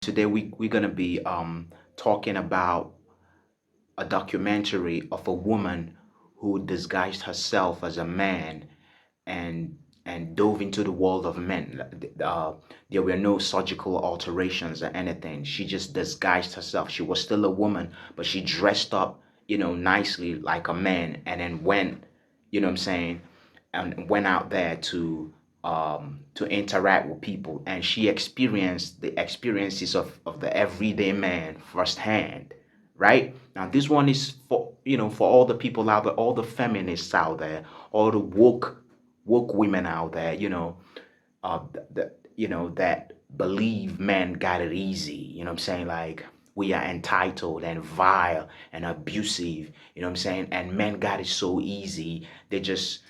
Today we're gonna be talking about a documentary of a woman who disguised herself as a man and dove into the world of men. There were no surgical alterations or anything. She just disguised herself. She was still a woman, but she dressed up, nicely like a man, and then went, you know what I'm saying, and went out there to interact with people, and she experienced the experiences of the everyday man firsthand. Right now, this one is for, for all the people out there, all the feminists out there, all the woke women out there, that believe men got it easy. I'm saying, like, we are entitled and vile and abusive. I'm saying, and men got it so easy. They just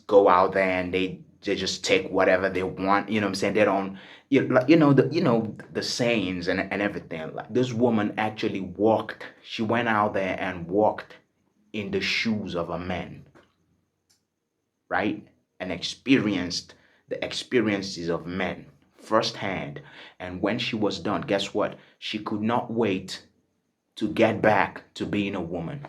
go out there and they just take whatever they want. I'm saying, they don't, the sayings and everything. Like, this woman actually walked. She went out there and walked in the shoes of a man, right? And experienced the experiences of men firsthand. And when she was done, guess what? She could not wait to get back to being a woman,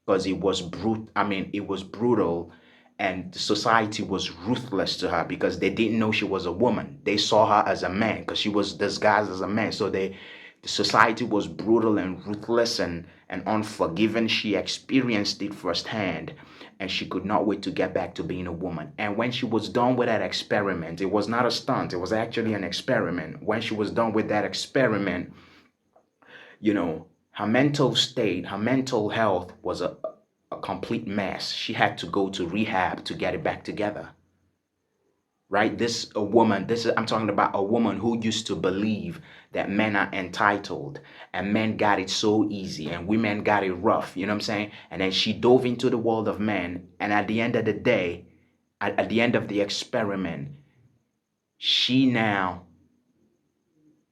because it was brutal, and society was ruthless to her because they didn't know she was a woman. They saw her as a man because she was disguised as a man. So the society was brutal and ruthless and unforgiving. She experienced it firsthand, and she could not wait to get back to being a woman. And when she was done with that experiment, it was not a stunt, it was actually an experiment. When she was done with that experiment, her mental state, her mental health was a complete mess. She had to go to rehab to get it back together. Right? I'm talking about a woman who used to believe that men are entitled and men got it so easy and women got it rough. You know what I'm saying? And then she dove into the world of men. And at the end of the day, at the end of the experiment, she now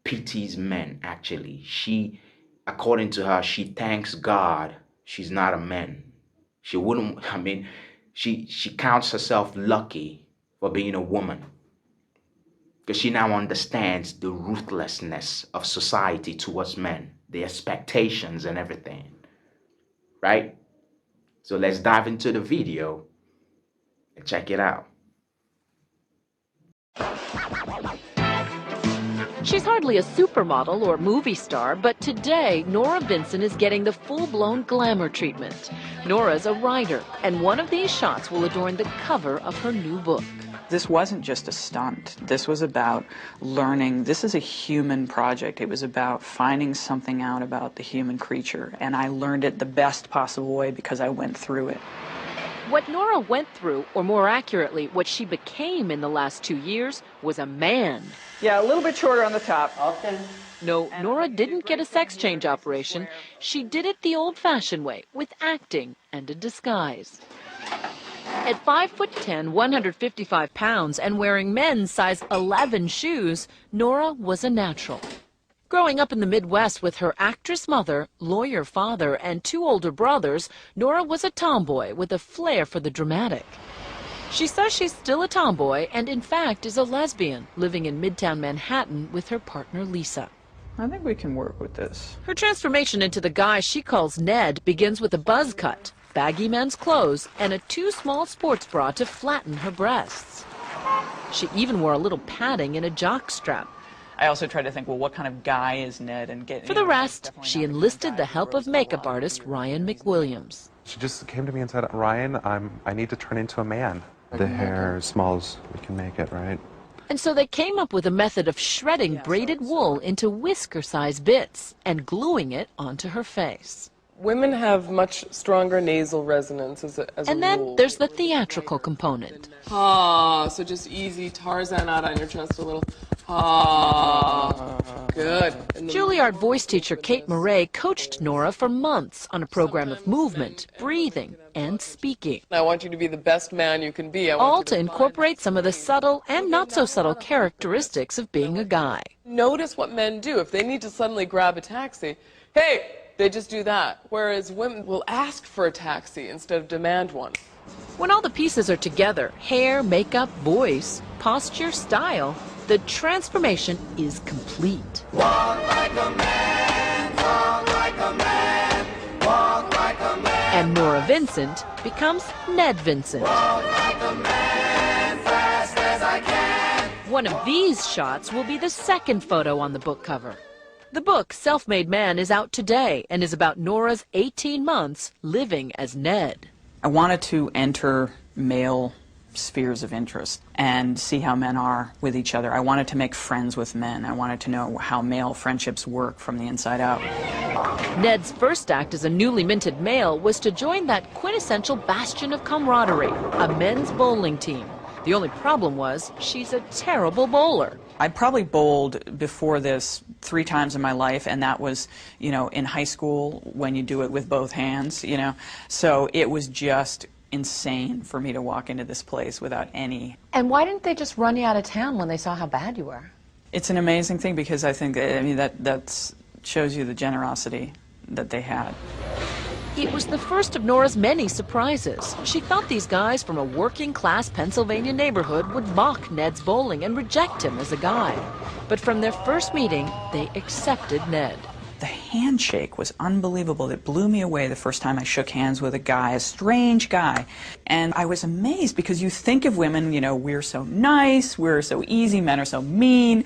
pities men, actually. According to her, she thanks God she's not a man. She wouldn't, I mean, she counts herself lucky for being a woman, because she now understands the ruthlessness of society towards men, the expectations and everything. Right? So let's dive into the video and check it out. She's hardly a supermodel or movie star, but today, Nora Vinson is getting the full-blown glamour treatment. Nora's a writer, and one of these shots will adorn the cover of her new book. This wasn't just a stunt. This was about learning. This is a human project. It was about finding something out about the human creature, and I learned it the best possible way because I went through it. What Nora went through, or more accurately, what she became in the last 2 years, was a man. Yeah, a little bit shorter on the top. Okay. No, Nora didn't get a sex change operation. She did it the old-fashioned way, with acting and a disguise. At 5'10", 155 pounds, and wearing men's size 11 shoes, Nora was a natural. Growing up in the Midwest with her actress mother, lawyer father, and 2 older brothers, Nora was a tomboy with a flair for the dramatic. She says she's still a tomboy and, in fact, is a lesbian, living in Midtown Manhattan with her partner, Lisa. I think we can work with this. Her transformation into the guy she calls Ned begins with a buzz cut, baggy men's clothes, and a too small sports bra to flatten her breasts. She even wore a little padding and a jock strap. I also tried to think, well, what kind of guy is Ned? And for the rest, she enlisted the help of makeup artist Ryan McWilliams. She just came to me and said, Ryan, I need to turn into a man. The hair, small as we can make it, right? And so they came up with a method of shredding braided wool into whisker-sized bits and gluing it onto her face. Women have much stronger nasal resonance as a And then there's the theatrical component. Ah, so just easy Tarzan out on your chest a little. Ah, good. Juilliard voice teacher Kate Murray coached Nora for months on a program of movement, breathing, and speaking. I want you to be the best man you can be. All to incorporate some of the subtle and not so subtle characteristics of being a guy. Notice what men do. If they need to suddenly grab a taxi, hey, they just do that. Whereas women will ask for a taxi instead of demand one. When all the pieces are together, hair, makeup, voice, posture, style, The transformation is complete. And Nora Vincent becomes Ned Vincent. One of these shots will be the second photo on the book cover. The book, Self-Made Man, is out today and is about Nora's 18 months living as Ned. I wanted to enter male spheres of interest and see how men are with each other. I wanted to make friends with men. I wanted to know how male friendships work from the inside out. Ned's first act as a newly minted male was to join that quintessential bastion of camaraderie, a men's bowling team. The only problem was she's a terrible bowler. I probably bowled before this 3 times in my life, and that was, you know, in high school when you do it with both hands, you know. So it was just insane for me to walk into this place without any. And why didn't they just run you out of town when they saw how bad you were? It's an amazing thing because I think, I mean, that shows you the generosity that they had. It was the first of Nora's many surprises. She thought these guys from a working-class Pennsylvania neighborhood would mock Ned's bowling and reject him as a guy. But from their first meeting, they accepted Ned. The handshake was unbelievable. It blew me away the first time I shook hands with a guy, a strange guy. And I was amazed because you think of women, you know, we're so nice, we're so easy, men are so mean.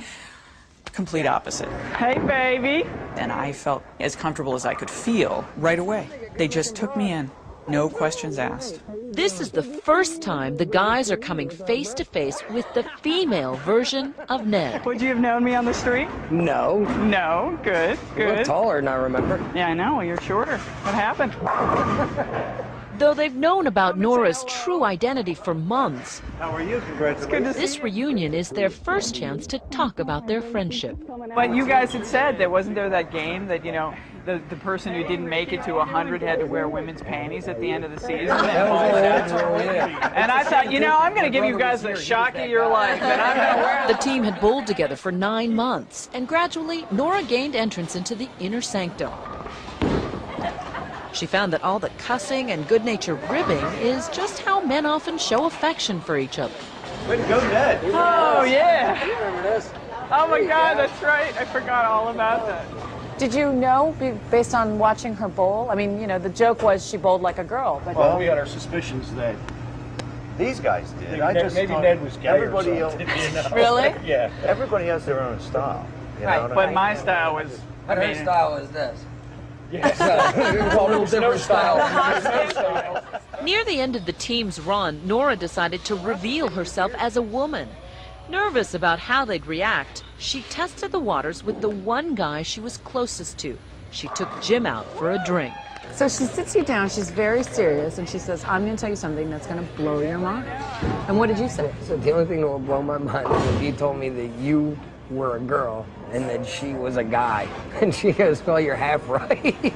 Complete opposite. Hey, baby. And I felt as comfortable as I could feel right away. They just took me in, no questions asked. This is the first time the guys are coming face to face with the female version of Ned. Would you have known me on the street? No. No, good, You look taller than I remember. Yeah, I know, you're shorter. What happened? Though they've known about Nora's true identity for months, How are you? Congratulations. this reunion is their first chance to talk about their friendship. But you guys had said there wasn't there that game that, you know, the person who didn't make it to 100 had to wear women's panties at the end of the season. And I thought, you know, I'm going to give you guys the shock of your life, and I'm going to wear The team had bowled together for 9 months, and gradually Nora gained entrance into the inner sanctum. She found that all the cussing and good-natured ribbing is just how men often show affection for each other. Way to go, Ned. Oh, yeah. You remember this? Oh, my God, that's right. I forgot all about that. Did you know, based on watching her bowl? I mean, you know, the joke was she bowled like a girl. But Well, we had our suspicions that these guys did. I just maybe thought Ned was gay everybody or else, something, you know? Really? Yeah. everybody has their own style. You know what I But mean? my style was, I Her mean, style is this. Yes. A little different style. Near the end of the team's run, Nora decided to reveal herself as a woman. Nervous about how they'd react, she tested the waters with the one guy she was closest to. She took Jim out for a drink. So she sits you down, she's very serious, and she says, I'm going to tell you something that's going to blow your mind. And what did you say? So the only thing that will blow my mind is if you told me that you were a girl and that she was a guy. And she goes, well, you're half right.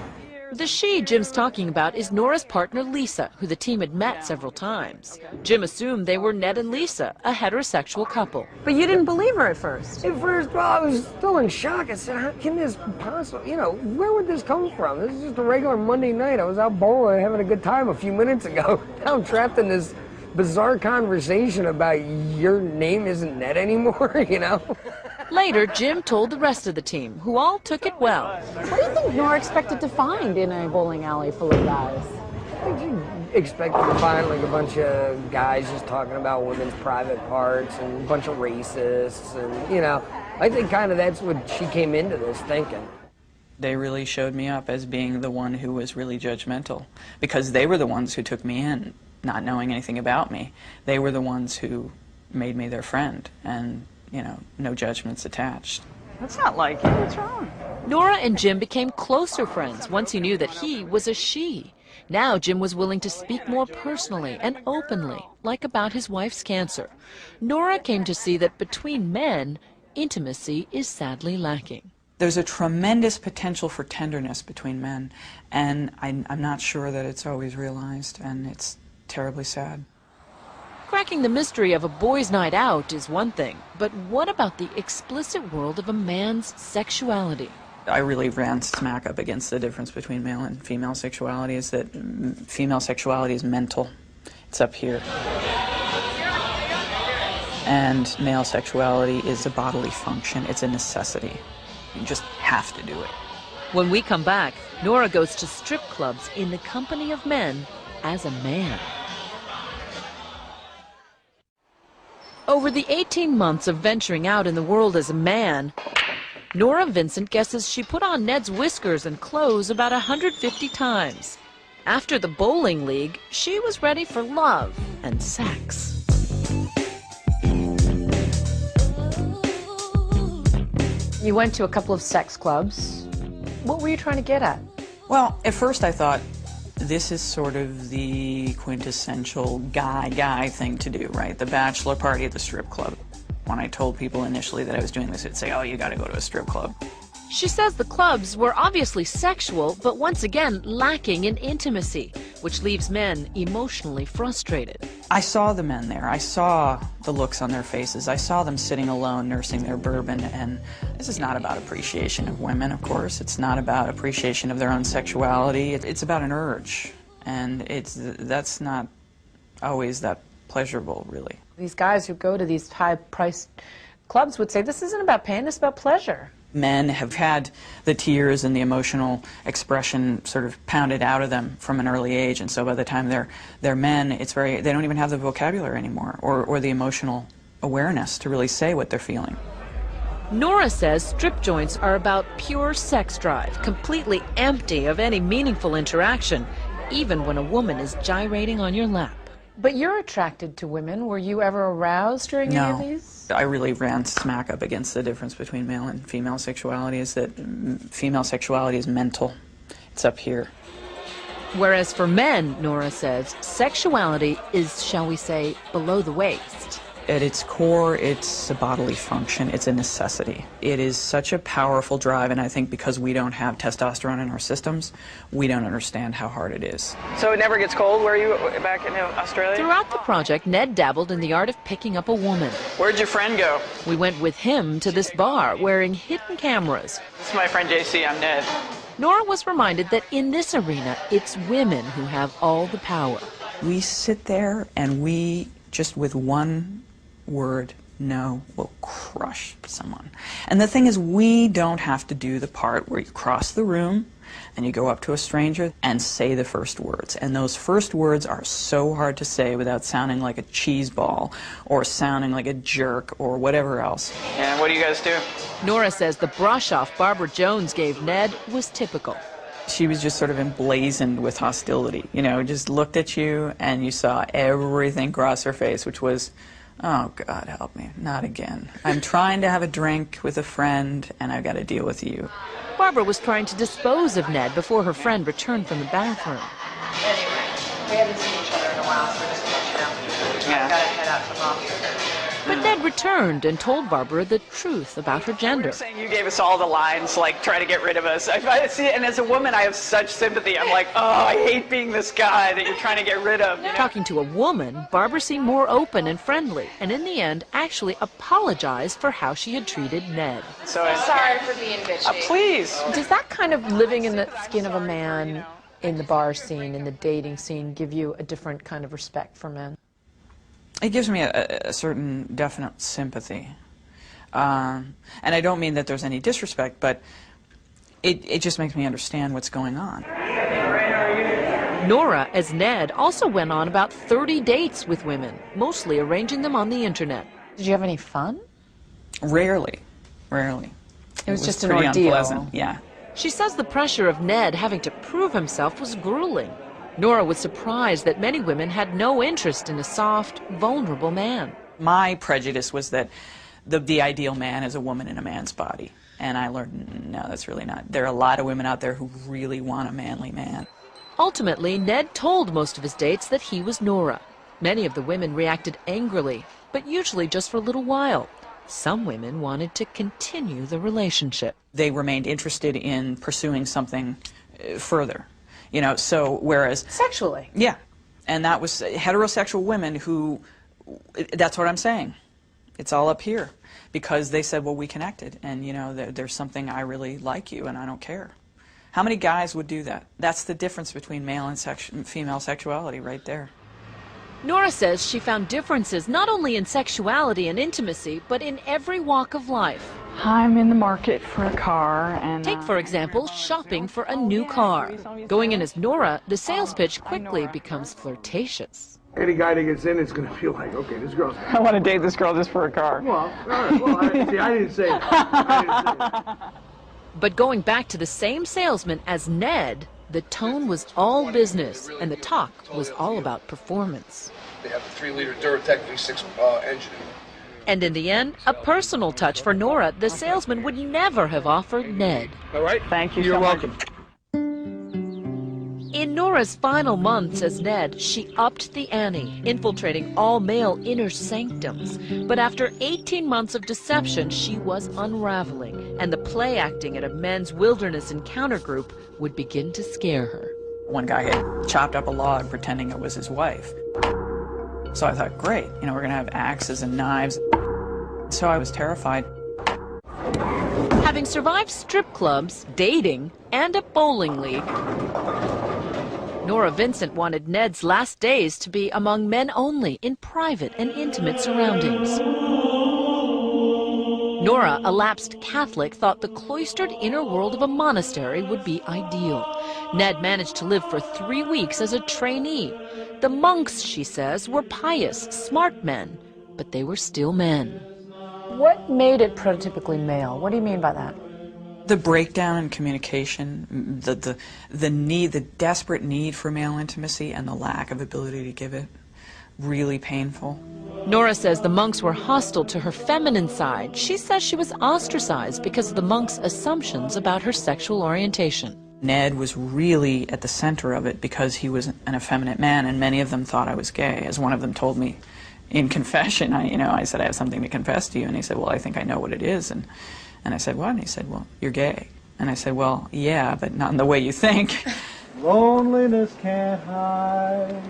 The she Jim's talking about is Nora's partner Lisa, who the team had met several times. Jim assumed they were Ned and Lisa, a heterosexual couple. But you didn't believe her at first. At first, well, I was still in shock. I said, how can this possibly, you know, where would this come from? This is just a regular Monday night. I was out bowling having a good time a few minutes ago. Now I'm trapped in this bizarre conversation about your name isn't Ned anymore, you know? Later, Jim told the rest of the team, who all took it well. What do you think Nora expected to find in a bowling alley full of guys? I think you expected to find like a bunch of guys just talking about women's private parts and a bunch of racists and, you know, I think kind of that's what she came into this thinking. they really showed me up as being the one who was really judgmental, because they were the ones who took me in, not knowing anything about me. They were the ones who made me their friend, and, you know, no judgments attached. That's not like you. What's wrong? Nora and Jim became closer friends once he knew that he was a she. Now Jim was willing to speak more personally and openly, like about his wife's cancer. Nora came to see that between men, intimacy is sadly lacking. There's a tremendous potential for tenderness between men, and I'm not sure that it's always realized, and it's terribly sad. Cracking the mystery of a boys' night out is one thing, but what about the explicit world of a man's sexuality? I really ran smack up against the difference between male and female sexuality, is that female sexuality is mental. It's up here. And male sexuality is a bodily function. It's a necessity. You just have to do it. When we come back, Nora goes to strip clubs in the company of men as a man. Over the 18 months of venturing out in the world as a man, Nora Vincent guesses she put on Ned's whiskers and clothes about 150 times. After the bowling league, she was ready for love and sex. You went to a couple of sex clubs. What were you trying to get at? Well, at first I thought, this is sort of the quintessential guy thing to do, right? The bachelor party at the strip club. When I told people initially that I was doing this, they'd say, oh, you gotta go to a strip club. She says the clubs were obviously sexual, but once again lacking in intimacy, which leaves men emotionally frustrated. I saw the men there. I saw the looks on their faces. I saw them sitting alone, nursing their bourbon, and this is not about appreciation of women, of course. It's not about appreciation of their own sexuality. It's about an urge, and that's not always that pleasurable, really. These guys who go to these high-priced clubs would say, this isn't about pain, it's about pleasure. Men have had the tears and the emotional expression sort of pounded out of them from an early age, and so by the time they're men, they don't even have the vocabulary anymore or the emotional awareness to really say what they're feeling. Nora says strip joints are about pure sex drive, completely empty of any meaningful interaction, even when a woman is gyrating on your lap. But you're attracted to women. Were you ever aroused during any of these? I really ran smack up against the difference between male and female sexuality, is that female sexuality is mental. It's up here. Whereas for men, Nora says, sexuality is, shall we say, below the waist. At its core, it's a bodily function. It's a necessity. It is such a powerful drive, and I think because we don't have testosterone in our systems, we don't understand how hard it is. So it never gets cold where you back in Australia? Throughout the project, Ned dabbled in the art of picking up a woman. Where'd your friend go? We went with him to this bar, wearing hidden cameras. This is my friend JC, I'm Ned. Nora was reminded that in this arena, it's women who have all the power. We sit there and we, just with one word, no, will crush someone. And the thing is, we don't have to do the part where you cross the room and you go up to a stranger and say the first words. And those first words are so hard to say without sounding like a cheese ball or sounding like a jerk or whatever else. And what do you guys do? Nora says the brush-off Barbara Jones gave Ned was typical. She was just sort of emblazoned with hostility. You know, just looked at you and you saw everything cross her face, which was, oh, God help me, not again. I'm trying to have a drink with a friend, and I've got to deal with you. Barbara was trying to dispose of Ned before her friend returned from the bathroom. Anyway, we haven't seen each other in a while, so just to let you know. I've got to head out to the office. But Ned returned and told Barbara the truth about her gender. You're saying you gave us all the lines, like, try to get rid of us. I see it, and as a woman, I have such sympathy. I'm like, oh, I hate being this guy that you're trying to get rid of. You know? Talking to a woman, Barbara seemed more open and friendly, and in the end, actually apologized for how she had treated Ned. So I'm sorry for being bitchy. Please. Does that kind of living in the skin of a man in the bar scene, in the dating scene, give you a different kind of respect for men? It gives me a certain definite sympathy. And I don't mean that there's any disrespect, but it just makes me understand what's going on. Nora, as Ned, also went on about 30 dates with women, mostly arranging them on the internet. Did you have any fun? Rarely. Rarely. It was just an pretty ordeal. Unpleasant. Yeah. She says the pressure of Ned having to prove himself was grueling. Nora was surprised that many women had no interest in a soft, vulnerable man. My prejudice was that the ideal man is a woman in a man's body. And I learned, no, that's really not. There are a lot of women out there who really want a manly man. Ultimately, Ned told most of his dates that he was Nora. Many of the women reacted angrily, but usually just for a little while. Some women wanted to continue the relationship. They remained interested in pursuing something further. You know, so whereas... Sexually. Yeah. And that was heterosexual women who, that's what I'm saying. It's all up here. Because they said, well, we connected. And, you know, there's something, I really like you and I don't care. How many guys would do that? That's the difference between male and female sexuality right there. Nora says she found differences not only in sexuality and intimacy, but in every walk of life. I'm in the market for a car, and Take, for example, shopping for a new car. Going in as Nora, the sales pitch quickly becomes flirtatious. Any guy that gets in is going to feel like, okay, this girl's... I want to date this girl just for a car. Well, all right, well, I didn't say that. But going back to the same salesman as Ned, the tone was all business, and the talk was all about performance. They have the 3-liter Duratec V6 engine. And in the end, a personal touch for Nora the salesman would never have offered Ned. All right? Thank you. You're so welcome. Much. In Nora's final months as Ned, she upped the ante, infiltrating all male inner sanctums. But after 18 months of deception, she was unraveling, and the play acting at a men's wilderness encounter group would begin to scare her. One guy had chopped up a log pretending it was his wife. So I thought, great, we're going to have axes and knives. So I was terrified. Having survived strip clubs, dating, and a bowling league, Nora Vincent wanted Ned's last days to be among men only, in private and intimate surroundings. Nora, a lapsed Catholic, thought the cloistered inner world of a monastery would be ideal. Ned managed to live for 3 weeks as a trainee. The monks, she says, were pious, smart men, but they were still men. What made it prototypically male? What do you mean by that? The breakdown in communication, the need, the desperate need for male intimacy, and the lack of ability to give it, really painful. Nora says the monks were hostile to her feminine side. She says she was ostracized because of the monks' assumptions about her sexual orientation. Ned was really at the center of it because he was an effeminate man, and many of them thought I was gay. As one of them told me in confession, I said, I have something to confess to you, and he said, well, I think I know what it is. And I said, what? And he said, well, you're gay. And I said, well, yeah, but not in the way you think. Loneliness can't hide.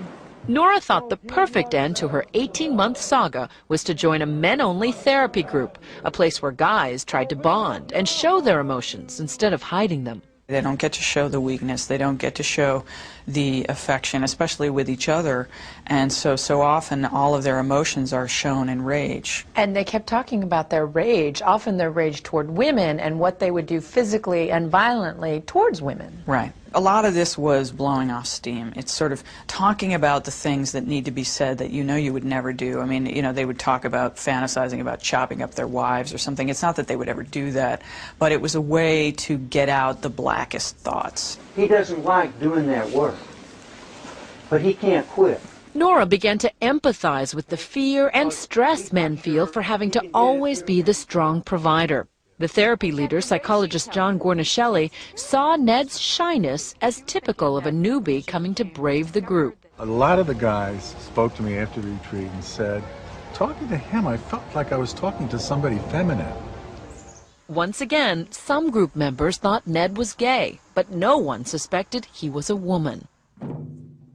Nora thought the perfect end to her 18-month saga was to join a men-only therapy group, a place where guys tried to bond and show their emotions instead of hiding them. They don't get to show the weakness. They don't get to show the affection, especially with each other. And so often all of their emotions are shown in rage. And they kept talking about their rage, often their rage toward women and what they would do physically and violently towards women. Right. A lot of this was blowing off steam. It's sort of talking about the things that need to be said that you would never do. I mean, they would talk about fantasizing about chopping up their wives or something. It's not that they would ever do that, but it was a way to get out the blackest thoughts. He doesn't like doing that work, but he can't quit. Nora began to empathize with the fear and stress men feel for having to always be the strong provider. The therapy leader, psychologist John Guarnaschelli, saw Ned's shyness as typical of a newbie coming to brave the group. A lot of the guys spoke to me after the retreat and said, talking to him, I felt like I was talking to somebody feminine. Once again, some group members thought Ned was gay, but no one suspected he was a woman.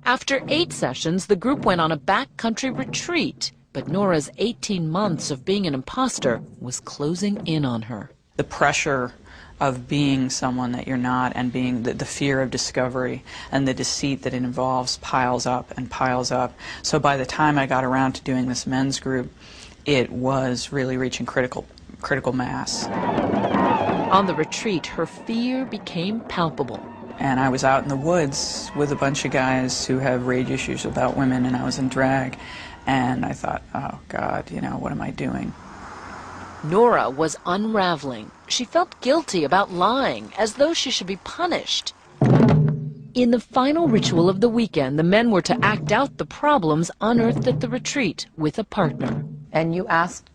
After 8 sessions, the group went on a backcountry retreat, but Nora's 18 months of being an imposter was closing in on her. The pressure of being someone that you're not, and being the fear of discovery and the deceit that it involves piles up and piles up. So by the time I got around to doing this men's group, it was really reaching critical mass. On the retreat, her fear became palpable. And I was out in the woods with a bunch of guys who have rage issues about women, and I was in drag. And I thought, oh, God, what am I doing? Nora was unraveling. She felt guilty about lying, as though she should be punished. In the final ritual of the weekend, the men were to act out the problems unearthed at the retreat with a partner. And you asked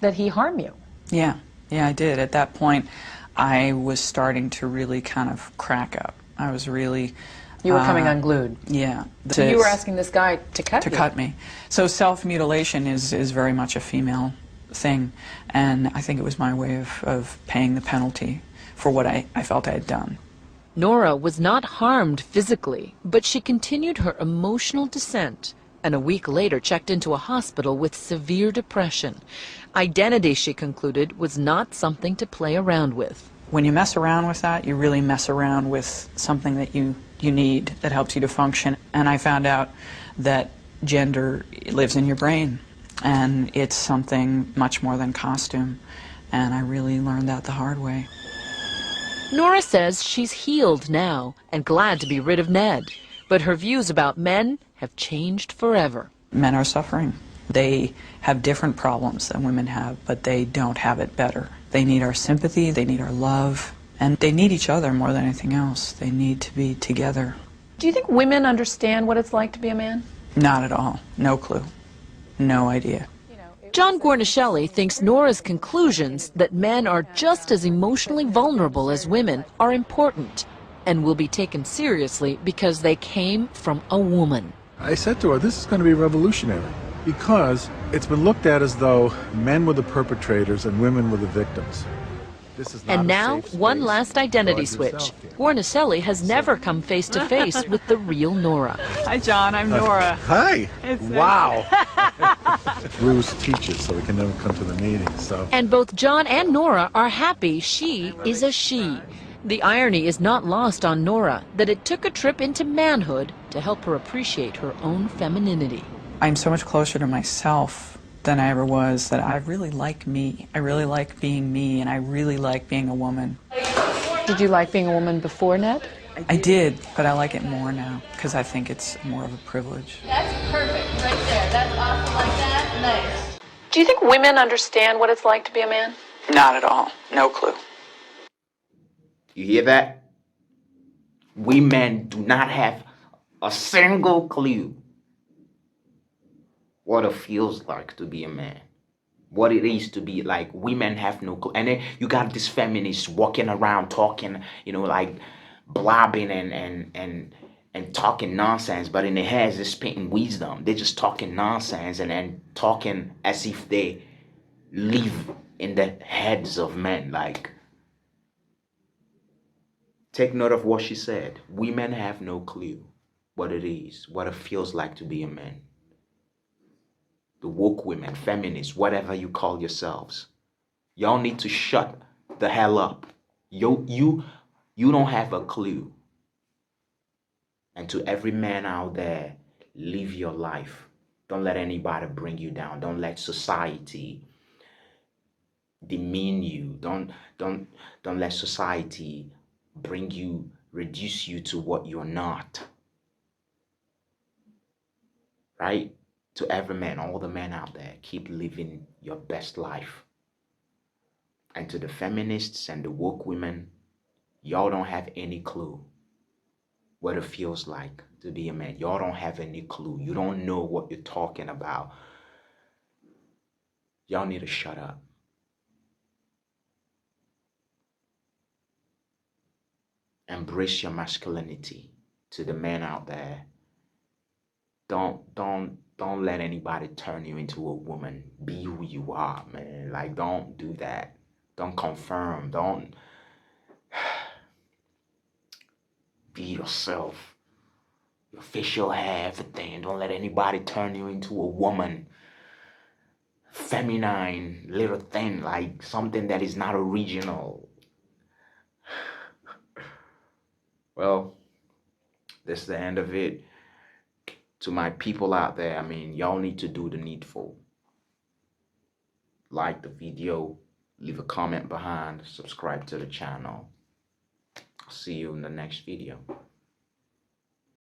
that he harm you? Yeah, I did. At that point, I was starting to really kind of crack up. I was really... You were coming unglued. Yeah. So you were asking this guy to cut you? To cut me. So self-mutilation is very much a female thing, and I think it was my way of paying the penalty for what I felt I had done. Nora was not harmed physically, but she continued her emotional descent, and a week later checked into a hospital with severe depression. Identity, she concluded, was not something to play around with. When you mess around with that, you really mess around with something that you need, that helps you to function. And I found out that Gender lives in your brain, and it's something much more than costume, and I really learned that the hard way. Nora says she's healed now and glad to be rid of Ned, but her views about men have changed forever. Men are suffering. They have different problems than women have, but they don't have it better. They need our sympathy, they need our love, and they need each other more than anything else. They need to be together. Do you think women understand what it's like to be a man? Not at all. No clue. No idea. John Guarnaschelli thinks Nora's conclusions that men are just as emotionally vulnerable as women are important and will be taken seriously because they came from a woman. I said to her, this is going to be revolutionary because it's been looked at as though men were the perpetrators and women were the victims. This is not And a now, safe one space. last identity Guard switch. yourself here. Guarnaschelli has never come face to face with the real Nora. Hi, John. I'm Nora. Hi. It's Wow. Bruce teaches, so we can never come to the meetings. So And both John and Nora are happy she is a she. The irony is not lost on Nora that it took a trip into manhood to help her appreciate her own femininity. I'm so much closer to myself than I ever was, that I really like me. I really like being me, and I really like being a woman. Did you like being a woman before Ned? I did, but I like it more now, because I think it's more of a privilege. That's perfect right there. That's awesome like that. Nice. Do you think women understand what it's like to be a man? Not at all. No clue. You hear that? We men do not have a single clue what it feels like to be a man. What it is to be like. Women have no clue. And then you got these feminists walking around talking, like blabbing and talking nonsense, but in their heads they're spitting wisdom. They're just talking nonsense and talking as if they live in the heads of men. Like, take note of what she said. Women have no clue what it is, what it feels like to be a man. The woke women, feminists, whatever you call yourselves, y'all need to shut the hell up. You don't have a clue. And to every man out there, live your life. Don't let anybody bring you down. Don't let society demean you. Don't let society reduce you to what you're not. Right? To every man, all the men out there, keep living your best life. And to the feminists and the woke women, y'all don't have any clue what it feels like to be a man. Y'all don't have any clue. You don't know what you're talking about. Y'all need to shut up. Embrace your masculinity. To the men out there, don't let anybody turn you into a woman. Be who you are, man. Like, don't do that. Don't confirm. Don't be yourself. Your facial hair, everything. Don't let anybody turn you into a woman. Feminine little thing, like something that is not original. Well, this is the end of it. To my people out there, y'all need to do the needful. Like the video, leave a comment behind, subscribe to the channel. I'll see you in the next video.